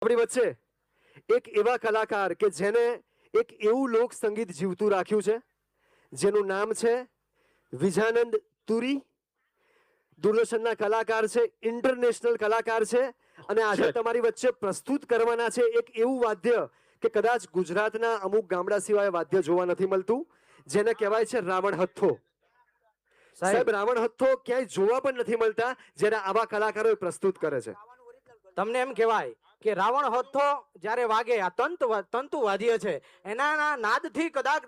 આપણી વચ્ચે એક એવા કલાકાર કે જેને એક એવું લોક સંગીત જીવતું રાખ્યું છે જેનું નામ છે વિજાનંદ તુરી. દૂરદર્શનના કલાકાર છે, ઇન્ટરનેશનલ કલાકાર છે અને આજે તમારી વચ્ચે પ્રસ્તુત કરવાના છે એક એવું વાદ્ય કે કદાચ ગુજરાતના અમુક ગામડા સિવાય વાદ્ય જોવા નથી મળતું, જેને કહેવાય છે રાવણ હથ્થો. સાહેબ, રાવણ હથ્થો ક્યાંય જોવા પણ નથી મળતા જ્યારે આવા કલાકારો પ્રસ્તુત કરે છે. તમને એમ કહેવાય કે રાવણ હથ્થો જ્યારે વાગે, આ તંતુ વાદ્ય છે, એના નાદથી કદાચ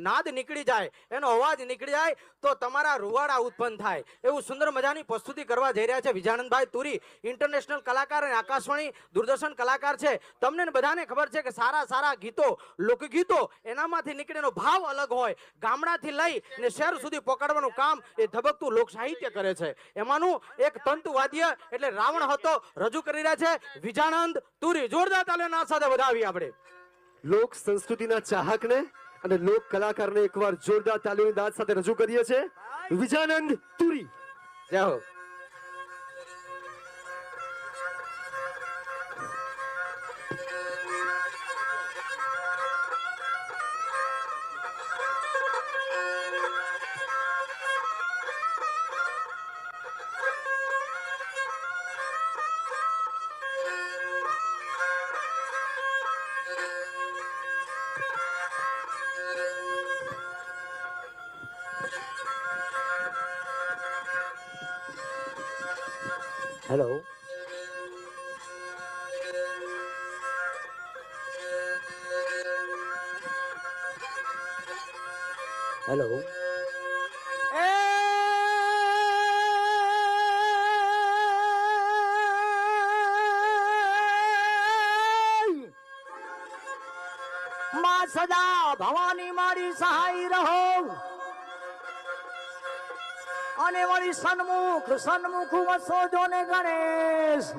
નાદ નીકળી જાય, એનો અવાજ નીકળી જાય તો તમારા રૂવાડા ઉત્પન્ન થાય. એવું સુંદર મજાની પ્રસ્તુતિ કરવા જઈ રહ્યા છે વિજાનંદભાઈ તુરી, ઇન્ટરનેશનલ કલાકાર અને આકાશવાણી દૂરદર્શન કલાકાર છે. તમને બધાને ખબર છે કે સારા સારા ગીતો, લોકગીતો, એનામાંથી નીકળેનો ભાવ અલગ હોય. ગામડાથી લઈ ને શહેર સુધી પકડવાનું કામ એ ધબકતું લોક સાહિત્ય કરે છે. એમાંનું એક તંતુ વાદ્ય એટલે રાવણ હથ્થો રજૂ કરી રહ્યા છે વિજાનંદ તુરી. જોરદાર તાલીઓના સાથે વધાવી આપણે લોક સંસ્કૃતિના ચાહકને અને લોક કલાકારને એકવાર જોરદાર તાલીઓની દાદ સાથે રજૂ કરીએ છીએ વિજાનંદ તુરી. જય હો. હેલો. હેલો. માં સદા ભવાની મારી સહાય રહો અને વળી સન્મુખ વસો જો ને ગણેશ,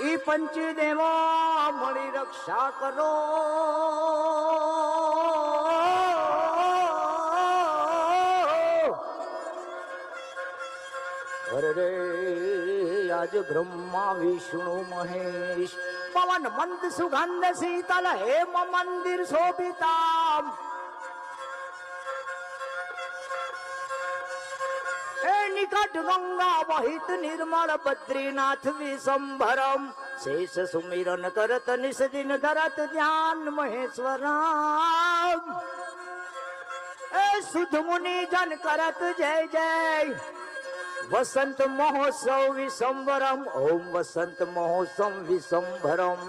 ઈ પંચદેવો મળી રક્ષા કરો. અરે રે આજ બ્રહ્મા વિષ્ણુ મહેશ પવન મંદ સુગંધ શીતલ હેમ મંદિર શોભિતા નિકટ ગંગા વહિત નિર્મળ બદ્રીનાથ વિશંભરમ શેષ સુમિરન કરત નિષદિન ધરત ધ્યાન મહેશ્વરમ એ સુધ મુનિ જન કરત જય જય વસંત મહોત્સવ વિશંભરમ ઓમ વસંત મહોત્સવ વિશંભરમ.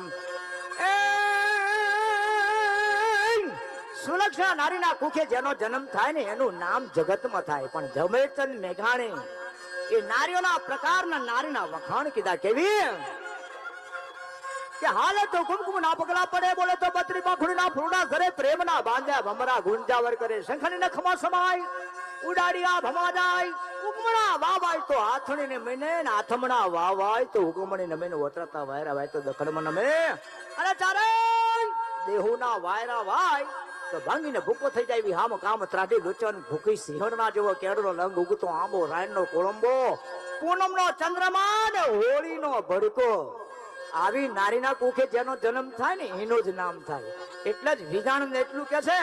સુલક્ષણા નારીના કુખે જેનો જન્મ થાય ને એનું નામ જગતમાં થાય. પણ ઝવેરચંદ મેઘાણી એ નારીઓના પ્રકારના નારીના વખાણ કીધા. કેવી કે હાલે તો કુમકુમ ના પગલા પડે, બોલે તો બત્રી પાખુડીના ફૂડા ઘરે પ્રેમના બાંધ્યા ભમરા ગુંજાવર કરે, શંખની નખમાં સમાય ઉડાડિયા ભમા જાય, ઉગમણા વાવાય તો આથણીને મહિને, આથમણા વાવાય તો ઉગમણી નમે, વતરતા વાયરા વાય તો દખણમાં નમે, અને ચારે દેહુના વાયરા વાય તો ભાંગીને ભૂકો થઈ જાય. હામ કામ ત્રાટી લોચન ભૂખી સિંહણના જેવો કેળનો લંગ ઉગતો આંબો, રાયણનો કોળંબો, પૂનમનો ચંદ્રમા ને હોળીનો ભડકો. આવી નારીના કુખે જેનો જન્મ થાય ને એનું જ નામ થાય. એટલે જ વિજાનંદ એટલું કે છે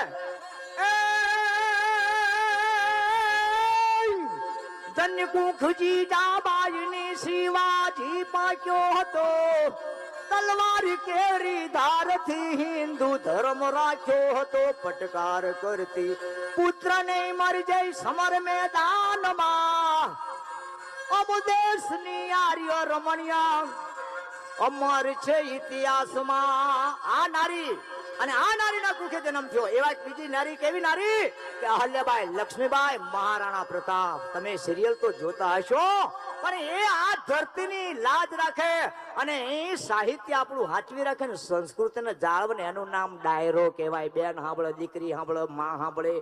ધન્ય કુખજી જાબાઈની શિવાજી પાક્યો હતો, તલવારી કેરી ધારથી હિન્દુ ધર્મ રાખ્યો હતો, પટકાર કરતી પુત્ર ને મરી જઈ સમર મેદાનમાં, અબુદેશની આર્ય રમણિયા અમર છે ઇતિહાસમાં. આ નારી અને આ નારીના કુખે જન્મ થયો. એવા બીજી નારી કેવી નારી કે અહલ્યાબાઈ લક્ષ્મીબાઈ મહારાણા પ્રતાપ. તમે સિરિયલ તો જોતા હશો, પણ એ આ ધરતીની લાજ રાખે અને એ સાહિત્ય આપણું હાચવી રાખે ને સંસ્કૃતિને જાળવે, એનું નામ ડાયરો કહેવાય. બેન સાંભળે, દીકરી સાંભળે, માં સાંભળે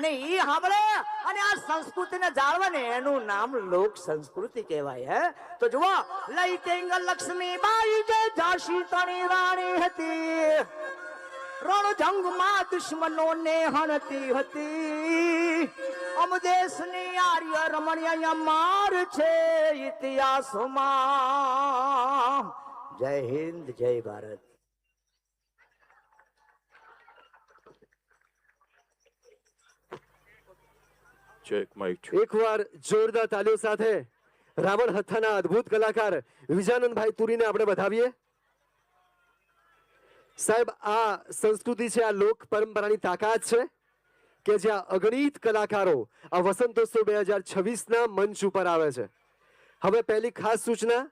અને એ સાંભળે અને આ સંસ્કૃતિને જાળવે ને એનું નામ લોક સંસ્કૃતિ કહેવાય. હે તો જુઓ, લઈ ટેંગલ લક્ષ્મીબાઈ જે ઝાંસી તણી રાણી હતી, રણજંગમાં દુશ્મનોને હણતી હતી, અમદેશની આર્ય રમણીય માર છે ઇતિહાસમાં. જય હિન્દ, જય ભારત. એકવાર જોરદાર તાલીઓ સાથે રાવણ હથ્થાના અદ્ભુત કલાકાર વિજાનંદભાઈ તુરીને આપણે વધાવીએ. સાહેબ, આ સંસ્કૃતિ છે, આ લોક પરંપરાની તાકાત છે કે જ્યાં અગણિત કલાકારો આ વસંતોત્સવ 2026 ના મંચ ઉપર આવે છે. હવે પહેલી ખાસ સૂચના,